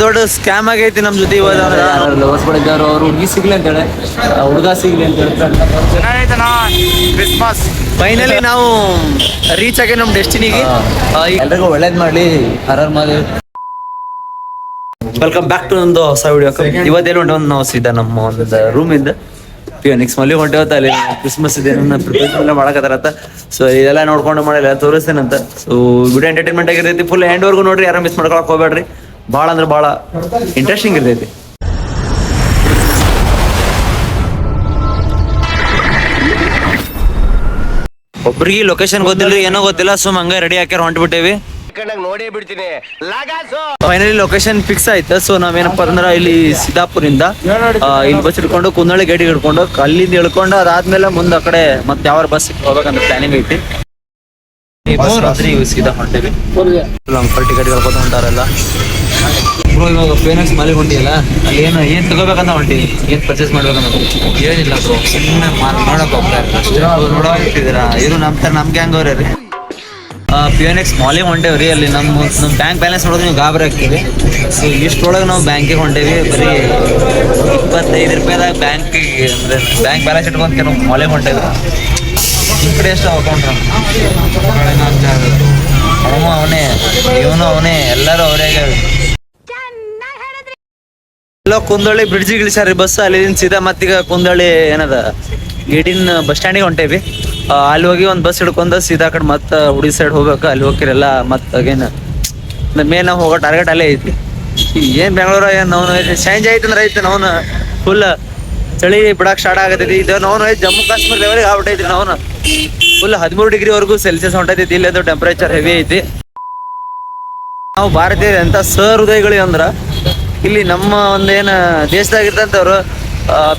ದೊಡ್ಡ ಸ್ಕ್ಯಾಮ್ ಆಗೈತಿ ನಮ್ ಜೊತೆ ಇವಾಗ ಲವರ್ಸ್ ಮಾಡಿದ್ದವ್ರು ಅವ್ರು ಹುಡುಗಿ ಸಿಗ್ಲಿ ಅಂತ ಹೇಳಿ ಹುಡುಗ ಸಿಗ್ಲಿ ಅಂತ ಹೇಳಿ ಕ್ರಿಸ್ಮಸ್ ಫೈನಲಿ ನಾವು ರೀಚ್ ಆಗಿ ನಮ್ ಡೆಸ್ಟಿನಿಗೆ. ಎಲ್ರಿಗೂ ಒಳ್ಳೇದ್ ಮಾಡ್ಲಿ. ಹರರ್ ಮಾಡಿ ವೆಲ್ಕಮ್ ಬ್ಯಾಕ್ ಟು ಒಂದು ಹೊಸ ವಿಡಿಯೋ. ಇವತ್ತೇನು ಹೊಂಟೆ ನಾವು ಸೀದಾ ನಮ್ಮ ಒಂದು ರೂಮ್ ಇಂದ ನೆಕ್ಸ್ಟ್ ಮಲ್ಲಿ ಹೊಂಟೇವತ್ತ ಅಲ್ಲಿ ಕ್ರಿಸ್ಮಸ್ ಇದೆ ಪ್ರಿಪರೇಷನ್ ಮಾಡಕತ್ತಾರತ್ತ. ಸೊ ಇದೆಲ್ಲ ನೋಡ್ಕೊಂಡು ಮಾಡಿಲ್ಲ ತೋರಿಸ್ತೇನಂತ. ಸೊ ವಿಡಿಯೋ ಎಂಟರ್ಟೈನ್ಮೆಂಟ್ ಆಗಿರ್ತೈತಿ. ಫುಲ್ ಎಂಡ್ ವರ್ಗು ನೋಡ್ರಿ, ಯಾರು ಮಿಸ್ ಮಾಡ್ಕೊಳಕ್ ಹೋಗ್ಬೇಡ್ರಿ. ಭಾಳ ಅಂದ್ರೆ ಭಾಳ ಇಂಟ್ರೆಸ್ಟಿಂಗ್ ಇರ್ತೈತಿ. ಒಬ್ರಿಗೆ ಲೊಕೇಶನ್ ಗೊತ್ತಿಲ್ರಿ, ಏನೋ ಗೊತ್ತಿಲ್ಲ. ಸುಮ್ ಹಂಗ ರೆಡಿ ಹಾಕ್ಯಾರ ಹೊಂಟ್ಬಿಟ್ಟೇವಿ. ನೋಡೇ ಬಿಡ್ತೀನಿ. ಫೈನಲಿ ಲೊಕೇಶನ್ ಫಿಕ್ಸ್ ಆಯ್ತು. ಸೊ ನಾವೇನಪ್ಪ ಅಂದ್ರೆ ಇಲ್ಲಿ ಸಿದ್ದಾಪುರಿಂದ ಇಲ್ಲಿ ಬಸ್ ಹಿಡ್ಕೊಂಡು ಕುಂದಳ್ಳಿ ಗೇಟ್ ಹಿಡ್ಕೊಂಡು ಅಲ್ಲಿಂದ ಇಳ್ಕೊಂಡು ಅದಾದ್ಮೇಲೆ ಮುಂದೆ ಆ ಕಡೆ ಮತ್ತೆ ಯಾವ ಬಸ್ ಹೋಗ್ಬೇಕಂತ ಪ್ಲಾನಿಂಗ್ ಐತಿ. ಸೀದಾ ಹೊಂಟೇವಿ. ಅಂಕಲ್ ಟಿಕೆಟ್ ಕಳ್ಕೊತ ಹೊಂಟಾರಲ್ಲ. ಬ್ರೋ ಇವಾಗ ಫೇನಕ್ಸ್ ಮಾಲಿ ಹೊಂಟಿಯಲ್ಲ, ಅಲ್ಲಿ ಏನ್ ತಗೋಬೇಕಂತ ಹೊಂಟಿವಿ, ಏನ್ ಪರ್ಚೇಸ್ ಮಾಡ್ಬೇಕಂತ ಏನಿಲ್ಲ ಬ್ರೋ. ಸುಮ್ಮನೆ ನೋಡಕ್ ಹೋಗ್ತಾರೆ ನೋಡೋತಿದ್ದೀರಾ. ಇವರು ನಮ್ ಗ್ಯಾಂಗ್ ಅವ್ರೆ ರೀ. PNX ಮಾಲಿಗೆ ಹೊಂಟೇವ್ರಿ. ಅಲ್ಲಿ ನಮ್ಮ ಬ್ಯಾಂಕ್ ಬ್ಯಾಲೆನ್ಸ್ ನೋಡೋದು ನೀವು ಗಾಬರಿ ಆಗ್ತೀವಿ. ಸೊ ಇಷ್ಟರೊಳಗೆ ನಾವು ಬ್ಯಾಂಕಿಗೆ ಹೊಂಟೇವಿ. ಬರೀ 25 ರೂಪಾಯಿದಾಗ ಬ್ಯಾಂಕಿಗೆ ಅಂದ್ರೆ ಬ್ಯಾಂಕ್ ಬ್ಯಾಲೆನ್ಸ್ ಇಟ್ಕೊಂತ ನಾವು ಮಾಲಿಗೆ ಹೊಂಟೇವಿ. ನಿಮ್ಮ ಕಡೆ ಎಷ್ಟು ಅಕೌಂಟ್? ಅವನೇ ಇವನು ಅವನೇ ಎಲ್ಲರೂ ಅವರೇ. ಎಲ್ಲ ಕುಂದಳ್ಳಿ ಬ್ರಿಡ್ಜಿಗೆ ಇಳಿಸ್ಯಾರ ಬಸ್. ಅಲ್ಲಿಂದ ಸೀದಾ ಮತ್ತೀಗ ಕುಂದಳ್ಳಿ ಏನದ ಗೇಟಿನ ಬಸ್ ಸ್ಟ್ಯಾಂಡಿಗೆ ಹೊಂಟೇವಿ. ಅಲ್ಲಿ ಹೋಗಿ ಒಂದು ಬಸ್ ಹಿಡ್ಕೊಂಡ ಸೀದಾ ಕಡೆ ಮತ್ತೆ ಹುಡುಗಿ ಸೈಡ್ ಹೋಗ್ಬೇಕು. ಅಲ್ಲಿ ಹೋಗಿರಲ್ಲ ಮತ್ತೆ ಅಗೇನ್ ಮೇನ್ ನಾವು ಹೋಗೋ ಟಾರ್ಗೆಟ್ ಅಲ್ಲೇ ಐತಿ. ಏನ್ ಬೆಂಗಳೂರು ಏನ್ ನಾವು ಚೇಂಜ್ ಐತಂದ್ರೆ ಐತಿ. ನಾವು ಫುಲ್ ಚಳಿ ಬಿಡಕ್ ಸ್ಟಾರ್ಟ್ ಆಗತೈತಿ. ಇದು ನಾವು ಜಮ್ಮು ಕಾಶ್ಮೀರ ಲೆವೆಲ್ಗೆ ಆಗ್ಬಿಟ್ಟೈತಿ. ನಾವು ಫುಲ್ 13 ಡಿಗ್ರಿವರೆಗೂ ಸೆಲ್ಸಿಯಸ್ ಹೊಂಟೈತಿ. ಇಲ್ಲದು ಟೆಂಪರೇಚರ್ ಹೆವಿ ಐತಿ. ನಾವು ಭಾರತೀಯರ ಎಂತ ಸಹೃದಯಗಳು ಅಂದ್ರ ಇಲ್ಲಿ ನಮ್ಮ ಒಂದೇನು ದೇಶದಾಗಿರ್ತಂಥವ್ರು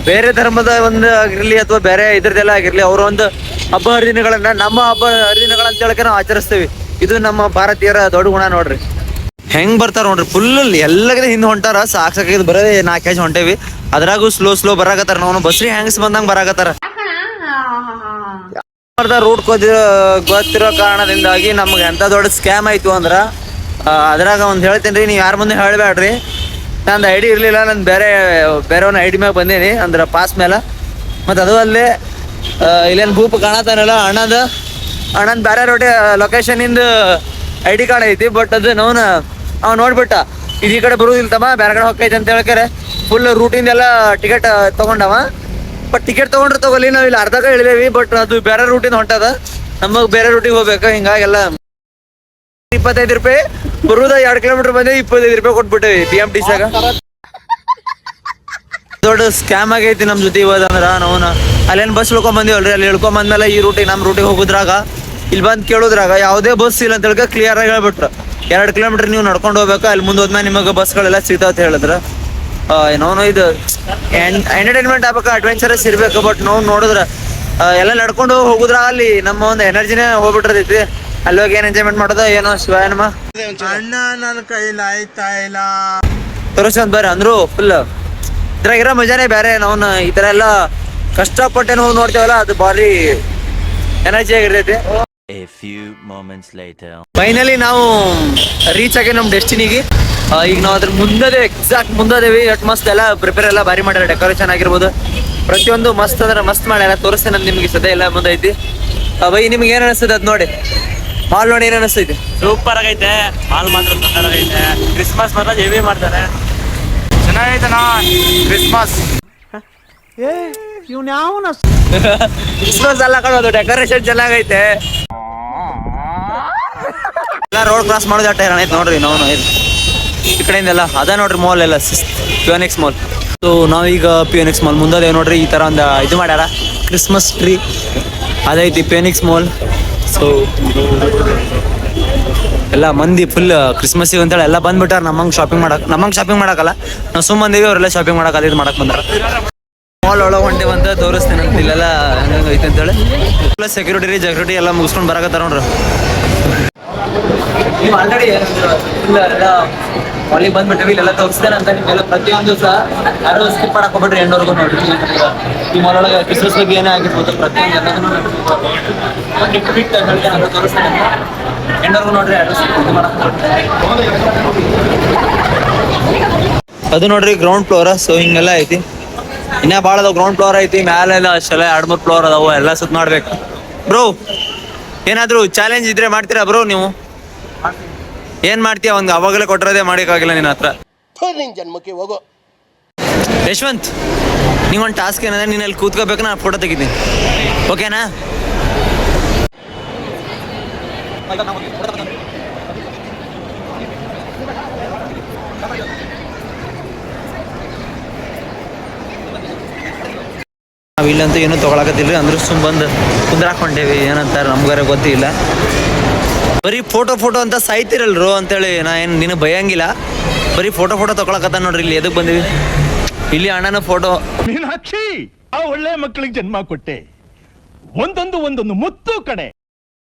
ಬೇರೆ ಧರ್ಮದ ಒಂದು ಆಗಿರ್ಲಿ ಅಥವಾ ಬೇರೆ ಇದ್ರದ್ದೆಲ್ಲ ಆಗಿರ್ಲಿ, ಅವ್ರ ಒಂದು ಹಬ್ಬ ಹರಿದಿನಗಳನ್ನ ನಮ್ಮ ಹಬ್ಬ ಹರಿದಿನಗಳಂತ ಹೇಳಕ್ಕೆ ನಾವು ಆಚರಿಸ್ತೀವಿ. ಇದು ನಮ್ಮ ಭಾರತೀಯರ ದೊಡ್ಡ ಗುಣ ನೋಡ್ರಿ. ಹೆಂಗ್ ಬರ್ತಾರ ನೋಡ್ರಿ, ಫುಲ್ ಎಲ್ಲಗಿಂತ ಹಿಂದೆ ಹೊಂಟಾರ. ಸಾಕಾಗಿದ್ ಬರೋದೇ 4 ಹೆಜ್ಜೆ ಹೊಂಟೇವಿ. ಅದ್ರಾಗೂ ಸ್ಲೋ ಬರಾಕತ್ತಾರ. ನಾವು ಬಸ್ರಿ ಹೆಂಗಸ್ ಬಂದಂಗ ಬರಾಕತ್ತಾರ. ರೂಟ್ ಗೊತ್ತಿರೋ ಕಾರಣದಿಂದಾಗಿ ನಮ್ಗೆ ಎಂತ ದೊಡ್ಡ ಸ್ಕ್ಯಾಮ್ ಆಯ್ತು ಅಂದ್ರ ಅದ್ರಾಗ ಒಂದ್ ಹೇಳ್ತೇನ್ರಿ, ನೀವ್ ಯಾರ ಮುಂದೆ ಹೇಳ್ಬೇಡ್ರಿ. ನಂದು ID ಇರ್ಲಿಲ್ಲ, ನಾನು ಬೇರೆಯವನ ID ಮ್ಯಾಗ ಬಂದೇನಿ ಅಂದ್ರೆ ಪಾಸ್ ಮೇಲೆ. ಮತ್ತು ಅದು ಅಲ್ಲೇ ಇಲ್ಲೇನು ಭೂಪ ಕಾಣತಾನಲ್ಲ ಅಣ್ಣಂದು ಬೇರೆ ಲೊಕೇಶನ್ ಇಂದ ID ಕಾರ್ಡ್ ಐತಿ. ಬಟ್ ಅದು ಅವ ನೋಡ್ಬಿಟ್ಟ ಇದು ಈ ಕಡೆ ಬರುದಿಲ್ಲ ತಮ್ಮ, ಬೇರೆ ಕಡೆ ಹೋಗ್ತೈತೆ ಅಂತ ಹೇಳ್ತಾರೆ. ಫುಲ್ ರೂಟಿಂದೆಲ್ಲ ಟಿಕೆಟ್ ತಗೊಂಡವ. ಬಟ್ ಟಿಕೆಟ್ ತಗೊಂಡ್ರೆ ತಗೊಳ್ಳಿ, ನಾವು ಇಲ್ಲಿ ಅರ್ಧಕ್ಕೆ ಇಳಿದೇವಿ. ಬಟ್ ಅದು ಬೇರೆ ರೂಟಿಂದ ಹೊಂಟದ, ನಮಗೆ ಬೇರೆ ರೂಟಿಗೆ ಹೋಗ್ಬೇಕು. ಹಿಂಗಾಗೆಲ್ಲ 25 ರೂಪಾಯಿ ಬರುದ 2 ಕಿಲೋಮೀಟರ್ ಬಂದೆ 25 ರೂಪಾಯಿ ಕೊಟ್ಬಿಟ್ಟೇವಿ BMTC-ಗ. ದೊಡ್ಡ ಸ್ಕ್ಯಾಮ್ ಆಗೈತಿ ನಮ್ ಜೊತೆ ಇವಾಗ. ಅಂದ್ರ ನಾವು ಅಲ್ಲೇನ್ ಬಸ್ ಇಳ್ಕೊಂಡ್ ಬಂದಿವಲ್ರಿ. ಅಲ್ಲಿ ಇಳ್ಕೊಂಡ್ ಬಂದ್ಮೇಲೆ ಈ ರೂಟಿಗೆ ನಮ್ಮ ರೂಟಿಗೆ ಹೋಗುದ್ರಾಗ ಇಲ್ಲಿ ಬಂದು ಕೇಳೋದ್ರಾಗ ಯಾವುದೇ ಬಸ್ ಇಲ್ಲ ಅಂತ ಹೇಳ್ಕ ಕ್ಲಿಯರ್ ಆಗಿ ಹೇಳ್ಬಿಟ್ರು. 2 ಕಿಲೋಮೀಟರ್ ನೀವು ನಡ್ಕೊಂಡು ಹೋಗ್ಬೇಕು, ಅಲ್ಲಿ ಮುಂದೆ ಹೋದ್ಮೇಲೆ ನಿಮಗೆ ಬಸ್ಗಳೆಲ್ಲ ಸಿಗ್ತಾವ ಅಂತ ಹೇಳಿದ್ರ. ನಾವು ಇದು ಎಂಟರ್ಟೈನ್ಮೆಂಟ್ ಆಗ್ಬೇಕು, ಅಡ್ವೆಂಚರಸ್ ಇರ್ಬೇಕು. ಬಟ್ ನಾವು ನೋಡಿದ್ರ ಎಲ್ಲ ನಡ್ಕೊಂಡು ಹೋಗುದ್ರ ಅಲ್ಲಿ ನಮ್ಮ ಒಂದು ಎನರ್ಜಿನೇ ಹೋಗ್ಬಿಟ್ಟಿರ್ತೈತಿ. ಅಲ್ಲಿ ಹೋಗಿ ಏನ್ ಎಂಜಾಯ್ಮೆಂಟ್ ಮಾಡೋದ ಏನೋ ಶಿವಾಯನಮ್ಮ ಅಣ್ಣ ನನ್ನ ಕೈಲಿ ಆಯ್ತಾ ಇಲ್ಲ ತೋರಿಸ್ಕೊಂಡ್ ಬರ್ರಿ ಅಂದ್ರು. ಫುಲ್ ಇದ್ರಾಗಿರೋ ಮಜಾನೇ ಬೇರೆ. ನಾವು ಈ ತರ ಎಲ್ಲ ಕಷ್ಟಪಟ್ಟೇನು ಹೋಗಿ ನೋಡ್ತೇವಲ್ಲ, ಅದು ಭಾರಿ ಎನರ್ಜಿ ಆಗಿರ್ತೈತಿ. ಫೈನಲಿ ನಾವು ರೀಚ್ ಆಗಿ ನಮ್ ಡೆಸ್ಟಿನಿಗೆ. ಈಗ ನಾವು ಅದ್ರ ಮುಂದೆ ಎಕ್ಸಾಕ್ಟ್ ಮುಂದೇವಿ. ಎಟ್ ಮಸ್ತ್ ಎಲ್ಲ ಪ್ರಿಪೇರ್ ಎಲ್ಲ ಭಾರಿ ಮಾಡ್ಯಾರ. ಡೆಕೋರೇಷನ್ ಆಗಿರ್ಬೋದು ಪ್ರತಿಯೊಂದು ಮಸ್ತ್ ಅಂದ್ರೆ ಮಸ್ತ್ ಮಾಡ್ಯಾರ. ತೋರಿಸ್ತೇನೆ ನಾನು ನಿಮ್ಗೆ ಸದ್ಯ ಎಲ್ಲ ಮುಂದೆ ಐತಿ. ಬೈ ನಿಮ್ಗೆ ಏನ್ ಅನಿಸ್ತದೆ ಅದ್ ನೋಡಿ, ಹಾಲ್ ನೋಡಿ ಏನ್ ಅನಿಸ್ತೈತಿ? ಸೂಪರ್ ಆಗೈತೆ ಹಾಲ್, ಮಾತ್ರ ಸೂಪರ್ ಆಗೈತೆ. ಕ್ರಿಸ್ಮಸ್ ಮಾತ್ರ ಹೆವಿ ಮಾಡ್ತಾರೆ, ಚೆನ್ನಾಗೈತೆ ಕ್ರಿಸ್ಮಸ್. ಕ್ರಿಸ್ಮಸ್ ಎಲ್ಲ ಕಾಣೋದು, ಡೆಕೋರೇಷನ್ ಚೆನ್ನಾಗೈತೆ. ಎಲ್ಲ ರೋಡ್ ಕ್ರಾಸ್ ಮಾಡೋದು ಅಟ್ಟ ಐತೆ ನೋಡ್ರಿ. ನಾವು ಈ ಕಡೆಯಿಂದೆಲ್ಲ ಅದ ನೋಡ್ರಿ ಮಾಲ್ ಎಲ್ಲ PNX ಮಾಲ್. ಸೊ ನಾವೀಗ PNX ಮಾಲ್ ಮುಂದೆ ನೋಡ್ರಿ. ಈ ತರ ಒಂದು ಇದು ಮಾಡ್ಯಾರ ಕ್ರಿಸ್ಮಸ್ ಟ್ರೀ, ಅದೈತಿ PNX ಮಾಲ್. ಸೊ ಎಲ್ಲ ಮಂದಿ ಫುಲ್ ಕ್ರಿಸ್ಮಸ್ಸಿಗೆ ಅಂತೇಳಿ ಎಲ್ಲ ಬಂದ್ಬಿಟ್ಟಾರ ನಮ್ಮಂಗೆ ಶಾಪಿಂಗ್ ಮಾಡಕ್ಕಲ್ಲ. ನಾವು ಸುಮ್ಮ ಬಂದೀವಿ, ಅವರೆಲ್ಲ ಶಾಪಿಂಗ್ ಮಾಡಕ್ಕೆ ಇದು ಮಾಡಕ್ ಬಂದಾರ. ಮಾಲ್ ಒಳಗೆ ಹೊಂಟೇವಿ ಅಂತ ತೋರಿಸ್ತೇನೆ ಅಂತ. ಇಲ್ಲೆಲ್ಲ ಹಂಗಂಗೆ ಐತೆ ಅಂತೇಳಿ ಪ್ಲಸ್ ಸೆಕ್ಯೂರಿಟಿ ಎಲ್ಲ ಮುಗಿಸ್ಕೊಂಡು ಬರಕತ್ತಾರ ನೋಡ್ರಿ. ನೀವು ಆಲ್ರೆಡಿ ಎಲ್ಲ ಮಾಲಿಗೆ ಬಂದ್ಬಿಟ್ಟಿವಿ. ಇಲ್ಲೆಲ್ಲ ತೋರಿಸ್ತೇನೆ ಅಂತ. ನಿಮ್ಗೆಲ್ಲ ಪ್ರತಿಯೊಂದು ಸಹ ಯಾರು ಸ್ಕಿಪ್ ಮಾಡಕ್ ಹೋಗ್ಬಿಟ್ರಿ ಎಂಡವರೆಗೂ ನೋಡ್ರಿ. ಈ ಮಾಲ್ ಒಳಗೆ ಕ್ರಿಸ್ಮಸ್ ಬಗ್ಗೆ ಏನೇ ಆಗಿರ್ಬೋದು ಪ್ರತಿಯೊಂದು ತೋರಿಸ್ತೇನೆ. ಎಂಡವರೆಗೂ ನೋಡ್ರಿ, ಯಾರು ಸ್ಕಿಪ್ ಮಾಡಕ್ ಹೋಗ್ಬಿಟ್ರಿ. ಅದು ನೋಡ್ರಿ ಗ್ರೌಂಡ್ ಫ್ಲೋರ್. ಸೊ ಹಿಂಗೆಲ್ಲ ಐತಿ. ಇನ್ನ ಭಾಳ ಅದಾವ. ಗ್ರೌಂಡ್ ಫ್ಲೋರ್ ಐತಿ, ಮ್ಯಾಲೆಲ್ಲ ಅಷ್ಟೆಲ್ಲ 2-3 ಫ್ಲೋರ್ ಅದಾವು. ಎಲ್ಲ ಸುತ್ತ ಮಾಡ್ಬೇಕು. ಬ್ರೋ ಏನಾದ್ರು ಚಾಲೆಂಜ್ ಇದ್ರೆ ಮಾಡ್ತೀರಾ ಬ್ರೋ ನೀವು? ಏನ್ ಮಾಡ್ತೀಯ? ಒಂದು ಅವಾಗಲೇ ಕೊಟ್ಟಿರೋದೇ ಮಾಡೋಕ್ಕಾಗಿಲ್ಲ ನಿನ್ನ ಹತ್ರ. ನಿನ್ ಜನ್ಮಕ್ಕೆ ಹೋಗೋ. ಯಶವಂತ್, ನೀವೊಂದು ಟಾಸ್ಕ್ ಏನಂದ್ರೆ ನೀನು ಅಲ್ಲಿ ಕೂತ್ಕೋಬೇಕು, ನಾನು ಫೋಟೋ ತೆಗಿತೀನಿ. ಓಕೆನಾ? ನಾವು ಇಲ್ಲಂತೂ ಏನೂ ತೊಗೊಳಕತ್ತಿಲ್ಲ, ಅಂದ್ರೆ ಸುಮ್ ಬಂದು ಕುಂದ್ರಾಕೊಂಡೇವಿ. ಏನಂತಾರೆ ನಮ್ಗಾರ ಗೊತ್ತಿಲ್ಲ. ಬರೀ ಫೋಟೋ ಅಂತ ಸಾಯ್ತಿರಲ್ರು ಅಂತೇಳಿ ನಾ ಏನು ನಿನಗೆ ಭಯಂಗಿಲ್ಲ. ಬರೀ ಫೋಟೋ ತೊಗೊಳಕತ್ತ ನೋಡ್ರಿ. ಇಲ್ಲಿ ಎದಕ್ಕೆ ಬಂದಿವಿ? ಇಲ್ಲಿ ಅಣ್ಣನ ಫೋಟೋ. ಮೀನಾಕ್ಷಿ, ಆ ಒಳ್ಳೆ ಮಕ್ಕಳಿಗೆ ಜನ್ಮ ಕೊಟ್ಟೆ. ಒಂದೊಂದು ಮುತ್ತು ಕಡೆ.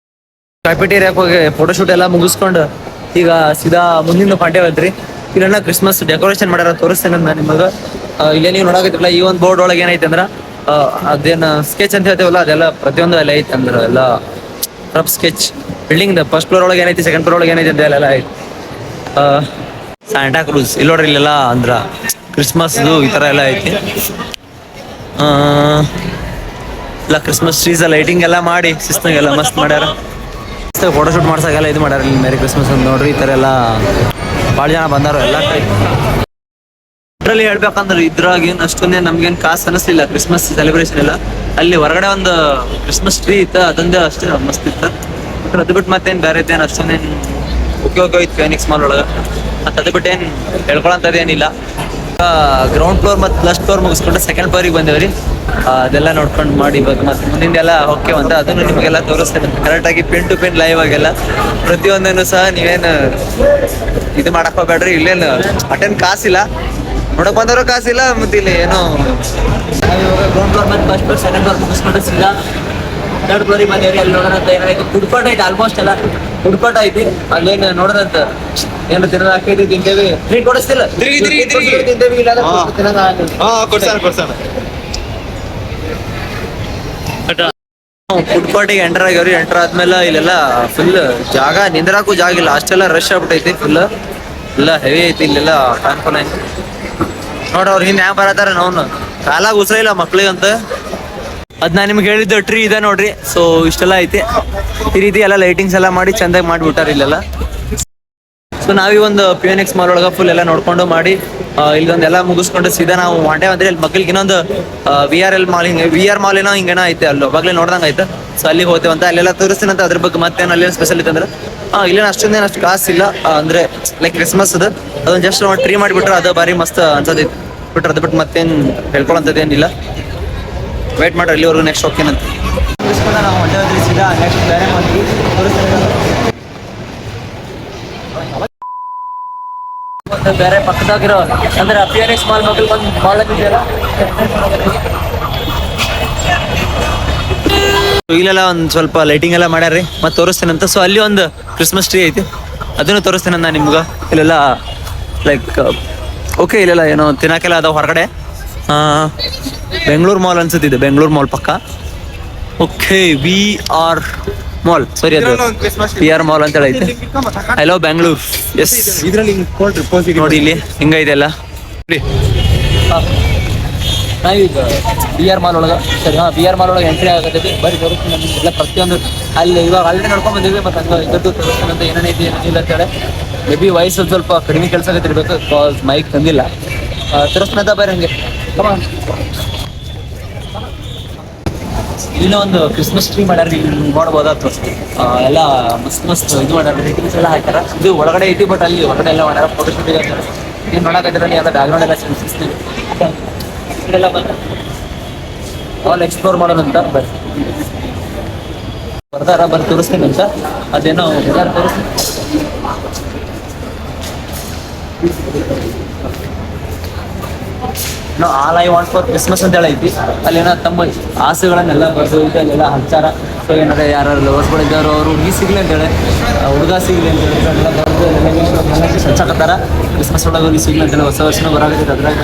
ಕ್ಯಾಫೆಟೇರಿಯಾಕ್ ಹೋಗಿ ಫೋಟೋಶೂಟ್ ಎಲ್ಲ ಮುಗಿಸ್ಕೊಂಡು ಈಗ ಸೀದಾ ಮುಂದಿನ ಪಾಂಡ್ಯವತ್ರಿ. ಇಲ್ಲಣ್ಣ ಕ್ರಿಸ್ಮಸ್ ಡೆಕೋರೇಷನ್ ಮಾಡ್ಯಾರ, ತೋರಿಸ್ತೇನೆ ನಾನು ನಿಮಗೆ. ಇಲ್ಲೇ ನೀವು ನೋಡಕತ್ತಿರಲ್ಲ, ಈ ಒಂದು ಬೋರ್ಡ್ ಒಳಗೆ ಏನೈತೆ ಅಂದ್ರೆ ಅದೇನು ಸ್ಕೆಚ್ ಅಂತ ಹೇಳ್ತೇವಲ್ಲ, ಅದೆಲ್ಲ ಪ್ರತಿಯೊಂದು ಎಲ್ಲ ಐತೆ ಅಂದ್ರೆ ಎಲ್ಲ rough sketch. Building first floor ಒಳಗೆ ಏನೈತಿ, ಸೆಕೆಂಡ್ ಫ್ಲೋರ್ ಒಳಗೆ ಏನೈತಿ ಅಂತ ಎಲ್ಲ ಐತಿ. ಸ್ಯಾಂಟಾ ಕ್ರೂಸ್ ಇಲ್ಲಿ ನೋಡ್ರಿ, ಇಲ್ಲೆಲ್ಲ ಅಂದ್ರ ಕ್ರಿಸ್ಮಸ್ದು ಈ ಥರ ಎಲ್ಲ ಐತಿ. ಎಲ್ಲ ಕ್ರಿಸ್ಮಸ್ ಟ್ರೀಸ್ ಲೈಟಿಂಗ್ ಎಲ್ಲ ಮಾಡಿ ಶಿಸ್ತಾಗೆಲ್ಲ ಮಸ್ತ್ ಮಾಡ್ಯಾರ. ಫೋಟೋಶೂಟ್ ಮಾಡ್ಸಕ್ಕೆಲ್ಲ ಇದು ಮಾಡ್ಯಾರ. ಇಲ್ಲಿ ಮೇರಿ ಕ್ರಿಸ್ಮಸ್ ಅಂತ ನೋಡ್ರಿ. ಈ ಥರ ಎಲ್ಲ ಭಾಳ ಜನ ಬಂದಾರ. ಎಲ್ಲ ಇದ್ರಲ್ಲಿ ಹೇಳ್ಬೇಕಂದ್ರೆ ಇದ್ರಾಗ ಏನು ಅಷ್ಟೊಂದೇ ನಮ್ಗೇನು ಕಾಸು ಅನಿಸ್ಲಿಲ್ಲ. ಕ್ರಿಸ್ಮಸ್ ಸೆಲೆಬ್ರೇಷನ್ ಎಲ್ಲ ಅಲ್ಲಿ ಹೊರಗಡೆ ಒಂದು ಕ್ರಿಸ್ಮಸ್ ಟ್ರೀ ಇತ್ತು, ಅದೊಂದೇ ಅಷ್ಟೇ ಮಸ್ತ್ ಇತ್ತು. ಅದು ಬಿಟ್ಟು ಮತ್ತೇನು ಬೇರೆ ಇದ್ದೇನು ಅಷ್ಟೊಂದೇನು ಉಪಯೋಗ ಇತ್ತು ಫೀನಿಕ್ಸ್ ಮಾಲ್ ಒಳಗೆ. ಮತ್ತು ಅದು ಬಿಟ್ಟು ಏನು ಹೇಳ್ಕೊಳಂಥದ್ದೇನಿಲ್ಲ. ಗ್ರೌಂಡ್ ಫ್ಲೋರ್ ಮತ್ತು ಫಸ್ಟ್ ಫ್ಲೋರ್ ಮುಗಿಸ್ಕೊಂಡು ಸೆಕೆಂಡ್ ಫ್ಲೋರಿಗೆ ಬಂದೇವ್ರಿ. ಅದೆಲ್ಲ ನೋಡ್ಕೊಂಡು ಮಾಡಿ ಇವಾಗ ಮತ್ತೆ ಮುಂದಿಂದೆಲ್ಲ ಓಕೆ ಅಂತ ಅದನ್ನು ನಿಮಗೆಲ್ಲ ತೋರಿಸ್ತೇನೆ ಕರೆಕ್ಟಾಗಿ, ಪಿನ್ ಟು ಪಿನ್ ಲೈವ್ ಆಗೆಲ್ಲ ಪ್ರತಿಯೊಂದನ್ನು ಸಹ. ನೀವೇನು ಇದು ಮಾಡಕ್ ಹೋಗ್ಬೇಡ್ರಿ. ಇಲ್ಲೇನು ಅಟೆಂಡ್ ಕಾಸಿಲ್ಲ, ನೋಡಕ್ ಬಂದವರು ಕಾಸಿಲ್ಲ. ಮತ್ತೆ ಇಲ್ಲಿ ಏನೋ ಇವಾಗ ಗ್ರೌಂಡ್ ಫ್ಲೋರ್ ಮತ್ತು ಫಸ್ಟ್ ಫ್ಲೋರ್ ಸೆಕೆಂಡ್ ಫ್ಲೋರ್ ಮುಗಿಸ್ಕೊಂಡು ಸೀದಾ ಥರ್ಡ್ ಫ್ಲೋರಿಗೆ ಬಂದೇವ್ರಿ. ಅಲ್ಲಿ ನೋಡೋದಂತ ಏನಾಯ್ತು, ಫುಡ್ ಐತಿ. ಆಲ್ಮೋಸ್ಟ್ ಎಲ್ಲ ಫುಡ್ ಐತಿ. ಅಲ್ಲೇನು ನೋಡೋದಂತ ಏನು ತಿನ್ನೋದು ಹಾಕೈತಿ, ತಿಂತೇವಿ. ಫ್ರೀ ಕೊಡಿಸ್ತಿಲ್ಲ, ತಿಂತೇವಿ. ಇಲ್ಲ ಫುಡ್ ಕೋರ್ಟಿಗೆ ಎಂಟರ್ ಆಗ್ಯಾವ್ರಿ. ಎಂಟರ್ ಆದ್ಮೇಲೆ ಇಲ್ಲೆಲ್ಲ ಫುಲ್ ಜಾಗ ನಿಂದ್ರಾಕು ಜಾಗ ಇಲ್ಲ, ಅಷ್ಟೆಲ್ಲ ರಶ್ ಆಗ್ಬಿಟ್ಟೈತಿ. ಫುಲ್ ಎಲ್ಲ ಹೆವಿ ಐತಿ ಇಲ್ಲೆಲ್ಲ. ಕಾನ್ಫೋನ್ ಐತಿ ನೋಡ್ರಿ. ಅವ್ರು ಹಿಂದೆ ಹ್ಯಾಂಗ ಬರತ್ತಾರ, ನಾವು ಕಾಲಾಗ ಉಸಿರ ಇಲ್ಲ ಮಕ್ಳಿಗಂತ. ಅದ್ ನಾ ನಿಮ್ಗೆ ಹೇಳಿದ್ದು ಟ್ರೀ ಇದೆ ನೋಡ್ರಿ. ಸೊ ಇಷ್ಟೆಲ್ಲ ಐತಿ. ಈ ರೀತಿ ಎಲ್ಲ ಲೈಟಿಂಗ್ಸ್ ಎಲ್ಲ ಮಾಡಿ ಚಂದಾಗಿ ಮಾಡಿಬಿಟ್ಟಾರ ಇಲ್ಲೆಲ್ಲ. ಸೊ ನಾವೀ ಒಂದು PNX ಮಾಲ್ ಒಳಗೆ ಫುಲ್ ಎಲ್ಲ ನೋಡ್ಕೊಂಡು ಮಾಡಿ ಇಲ್ಲೊಂದೆಲ್ಲ ಮುಗಿಸ್ಕೊಂಡು ಸೀದಾ ನಾವು ಹೊಂಟೇವ್ ಅಂದ್ರೆ ಅಲ್ಲಿ ಮಕ್ಕಳಿಗೆ ಇನ್ನೊಂದು VRL ಮಾಲ್, ಹಿಂಗೆ VR ಮಾಲ್ ಏನೋ ಹಿಂಗೇನೋ ಐತೆ, ಅಲ್ಲೋ ಬಾಗ್ಲೇ ನೋಡ್ದಂಗೆ ಆಯ್ತು. ಸೊ ಅಲ್ಲಿಗೆ ಹೋಗ್ತೇವಂತ, ಅಲ್ಲೆಲ್ಲ ತೋರಿಸ್ತೀನಂತ. ಅದ್ರ ಬಗ್ಗೆ ಮತ್ತೇನು ಅಲ್ಲೇನು ಸ್ಪೆಷಲ್ ಇತ್ತು ಅಂದ್ರೆ ಇಲ್ಲೇನು ಅಷ್ಟೊಂದೇನು ಅಷ್ಟು ಕಾಸಿಲ್ಲ. ಅಂದ್ರೆ ಲೈಕ್ ಕ್ರಿಸ್ಮಸ್ ಅದು ಅದೊಂದು ಜಸ್ಟ್ ಒಂದು ಟ್ರೀ ಮಾಡಿಬಿಟ್ರೆ ಅದು ಭಾರಿ ಮಸ್ತ್ ಅನ್ಸೋದೈತಿ ಬಿಟ್ರೆ. ಅದು ಬಿಟ್ಟು ಮತ್ತೇನು ಹೇಳ್ಕೊಳ್ಳೋಂಥದ್ದೇನಿಲ್ಲ. ವೇಟ್ ಮಾಡ್ರಿ, ಅಲ್ಲಿವರೆಗೂ ನೆಕ್ಸ್ಟ್ ಹೋಗ್ತೀನಂತ. ನಾವು ಹೊಂಟೇವ್ರಿ ಸೀದಾ ನೆಕ್ಸ್ಟ್ ಬೇರೆ ಮಾಡಿ ಬೇರೆ ಪಕ್ಕದಾಗಿರೋ ಅಂದ್ರೆ PNX ಮಾಲ್ ಮಕ್ಕಳು ಬಂದು ಮಾಲ್ ಆಗಿದೆಯಲ್ಲ, ಇಲ್ಲೆಲ್ಲ ಒಂದು ಸ್ವಲ್ಪ ಲೈಟಿಂಗ್ ಎಲ್ಲ ಮಾಡ್ಯಾರ್ರಿ. ಮತ್ತೆ ತೋರಿಸ್ತೇನಂತ. ಸೊ ಅಲ್ಲಿ ಒಂದು ಕ್ರಿಸ್ಮಸ್ ಟ್ರೀ ಐತಿ, ಅದನ್ನು ತೋರಿಸ್ತೇನೆ ನಾನು ನಿಮ್ಗೆ. ಇಲ್ಲೆಲ್ಲ ಲೈಕ್ ಓಕೆ, ಇಲ್ಲೆಲ್ಲ ಏನೋ ತಿನ್ನಕ್ಕೆಲ್ಲ ಅದಾವ ಹೊರಗಡೆ. ಬೆಂಗಳೂರು ಮಾಲ್ ಅನ್ಸುತ್ತಿದೆ, ಬೆಂಗಳೂರು ಮಾಲ್ ಪಕ್ಕ. ಓಕೆ, VR ಮಾಲ್, ಸಾರಿ ಅದು PR ಮಾಲ್ ಅಂತ ಹೇಳಿ ಐತೆ. I love Bengaluru. ಎಸ್, ನೋಡಿ ಇಲ್ಲಿ ಹಿಂಗೈತೆ ಎಲ್ಲ. ನಾವೀಗ VR ಮಾಲ್ ಒಳಗೆ, ಸರಿ VR ಮಾಲ್ ಒಳಗೆ ಎಂಟ್ರಿ ಆಗತ್ತೈತಿ. ಬರೀ ತೋರಿಸ್ತೀನಿ ನಮಗೆಲ್ಲ ಪ್ರತಿಯೊಂದು. ಅಲ್ಲಿ ಇವಾಗ ಆಲ್ರೆಡಿ ನೋಡ್ಕೊಂಡ್ ಬಂದಿವಿ. ಮತ್ತು ಹಂಗೆ ಇದ್ದದ್ದು ತೋರಿಸ್ತಾನಂತ ಏನೇನೈತಿ ಏನಿಲ್ಲ ಅಂತೇಳಿ. ಮೇ ಬಿ ವಯಸ್ಸು ಸ್ವಲ್ಪ ಕಡಿಮೆ ಕೆಲಸ ಆಗತ್ತಿರ್ಬೇಕು, ಬಿಕಾಸ್ ಮೈಕ್ ತಂದಿಲ್ಲ. ತೋರಿಸ್ತಾನಂತ ಬೇರೆ ಹಂಗೆ. ಇಲ್ಲಿನ ಒಂದು ಕ್ರಿಸ್ಮಸ್ ಟ್ರೀ ಮಾಡ್ಯಾರ, ನೋಡ್ಬೋದಾಯ್ತು. ಎಲ್ಲ ಮಸ್ತ್ ಇದು ಮಾಡ್ಯಾರ, ಲೈಟಿಂಗ್ಸ್ ಎಲ್ಲ ಹಾಕ್ಯಾರ. ಇದು ಒಳಗಡೆ ಐತಿ, ಬಟ್ ಅಲ್ಲಿ ಹೊರಗಡೆ ಎಲ್ಲ ಮಾಡ್ಯಾರ. ಫೋಟೋಶೂಟ್ ಏನು ನೋಡಕತ್ತಿರಲ್ಲಿ ಎಲ್ಲ ಬ್ಯಾಕ್ಗ್ರೌಂಡ್ ಎಲ್ಲ ಚೆನ್ನಿಸ್ತೀವಿ. ಇಲ್ಲೆಲ್ಲ ಬಂದ ಆಲ್ ಎಕ್ಸ್ಪ್ಲೋರ್ ಮಾಡೋಣಂತ ಬರ್ತಾರ. ಬಂದು ತೋರಿಸ್ತೀನಿ ಅಂತ. ಅದೇನೋ ತೋರಿಸ್ತೀನಿ. All I want for Christmas ಅಂತ ಹೇಳಿ ಐತಿ. ಅಲ್ಲೇನೋ ತಮ್ಮ ಆಸೆಗಳನ್ನೆಲ್ಲ ಬರೆದು ಅಲ್ಲೆಲ್ಲ ಹಚ್ಚಾರ. ಸೊ ಏನಾದ್ರೆ ಯಾರು ಲವರ್ಸ್ಗಳಿದ್ದಾರೋ ಅವರು ಹುಡುಗಿ ಸಿಗ್ಲಿ ಅಂತೇಳಿ, ಹುಡುಗ ಸಿಗ್ಲಿ ಅಂತೇಳಿ ಎಲ್ಲ ಬರೆದು ಹಚ್ಚಾಕತ್ತಾರ. ಕ್ರಿಸ್ಮಸ್ ಒಳಗೆ ಹುಡುಗಿ ಸಿಗ್ಲಿ ಅಂತೇಳಿ ಹೊಸ ವರ್ಷನೂ ಬರಾಕತ್ತೈತೆ. ಅದ್ರಾಗ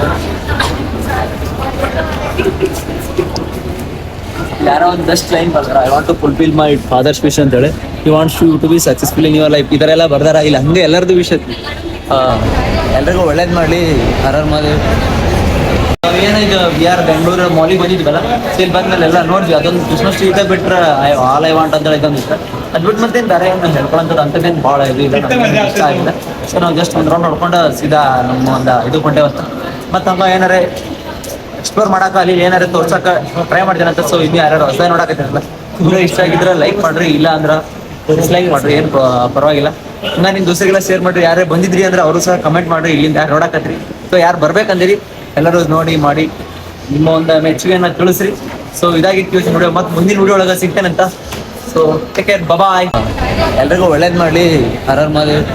ಯಾರೋ ಒಂದು ಬೆಸ್ಟ್ ಲೈನ್ ಬರ್ತಾರ, I want to fulfil my father's wish ಅಂತೇಳಿ. You wants you to be successful in your life. ಈ ಥರ ಎಲ್ಲ ಬರ್ದಾರ. ಇಲ್ಲಿ ಹಂಗೆ ಎಲ್ಲರದ್ದು ವಿಷಯ ಎಲ್ರಿಗೂ ಒಳ್ಳೇದು ಮಾಡಲಿ. ಹರರ್ ಮಹಾದೇವ್. ಏನೀಗ ವಿ ಆರ್ ಬೆಂಗಳೂರು ಮಾಲಿಗೆ ಬಂದಿದ್ವಲ್ಲ, ಸೊ ಇಲ್ಲಿ ಬಂದ್ಮೇಲೆ ಎಲ್ಲ ನೋಡಿದ್ವಿ. ಅದೊಂದು ಕ್ರಿಸ್ಮಸ್ ಟ್ರೀ ಇದೆ ಬಿಟ್ರೆ ಆಲ್ ಐ ವಾಂಟ್ ಅಂತ ಇದೊಂದಿತ್ತು. ಅದು ಬಿಟ್ಟು ಮತ್ತೇನು ಬೇರೆ ಏನು ಹೇಳ್ಕೊಳ್ಳೋಂಥದ್ದು ಅಂಥದ್ದೇನು ಭಾಳ ಇದು ಇಲ್ಲ, ನಮ್ಗೆ ಇಷ್ಟ ಆಗಿಲ್ಲ. ಸೊ ನಾವು ಜಸ್ಟ್ ಒಂದು ರೌಂಡ್ ನೋಡ್ಕೊಂಡು ಸೀದಾ ನಮ್ಮ ಒಂದು ಇದು ಕೊಂಡೇವಂತ. ಮತ್ತು ಹಂಗೆ ಏನಾರೇ ಎಕ್ಸ್ಪ್ಲೋರ್ ಮಾಡೋಕೆ ಅಲ್ಲಿ ಏನಾರೇ ತೋರ್ಸೋಕೆ ಟ್ರೈ ಮಾಡ್ತೀನಿ ಅಂತ. ಸೊ ಇನ್ನು ಯಾರು ಹೊಸ ನೋಡಕತ್ತೀರಲ್ಲ, ತುಂಬ ಇಷ್ಟ ಆಗಿದ್ರೆ ಲೈಕ್ ಮಾಡಿರಿ, ಇಲ್ಲ ಅಂದ್ರೆ ಡಿಸ್ಲೈಕ್ ಮಾಡಿರಿ, ಏನು ಪರವಾಗಿಲ್ಲ. ನಾನು ನಿಮ್ಮ ದೋಸ್ತರಿಗೆಲ್ಲ ಶೇರ್ ಮಾಡಿರಿ. ಯಾರೇ ಬಂದಿದ್ರಿ ಅಂದ್ರೆ ಅವರು ಸಹ ಕಮೆಂಟ್ ಮಾಡಿರಿ, ಇಲ್ಲಿಂದ ಯಾರು ನೋಡಕತ್ತೀರಿ. ಸೊ ಯಾರು ಬರ್ಬೇಕಂದಿರಿ ಎಲ್ಲರೂ ನೋಡಿ ಮಾಡಿ ನಿಮ್ಮ ಒಂದು ಮೆಚ್ಚುಗೆಯನ್ನು ತಿಳಿಸ್ರಿ. ಸೊ ಇದಾಗಿತ್ತು ಇವತ್ತಿನ ವಿಡಿಯೋ. ಮತ್ತು ಮುಂದಿನ ವಿಡಿಯೋ ಒಳಗೆ ಸಿಗ್ತೇನಂತ. ಸೊ ಟೇಕ್ ಕೇರ್, ಬಾಯ್. ಎಲ್ರಿಗೂ ಒಳ್ಳೇದು ಮಾಡಲಿ. ಹರರ್ ಮಹಾದೇವ್.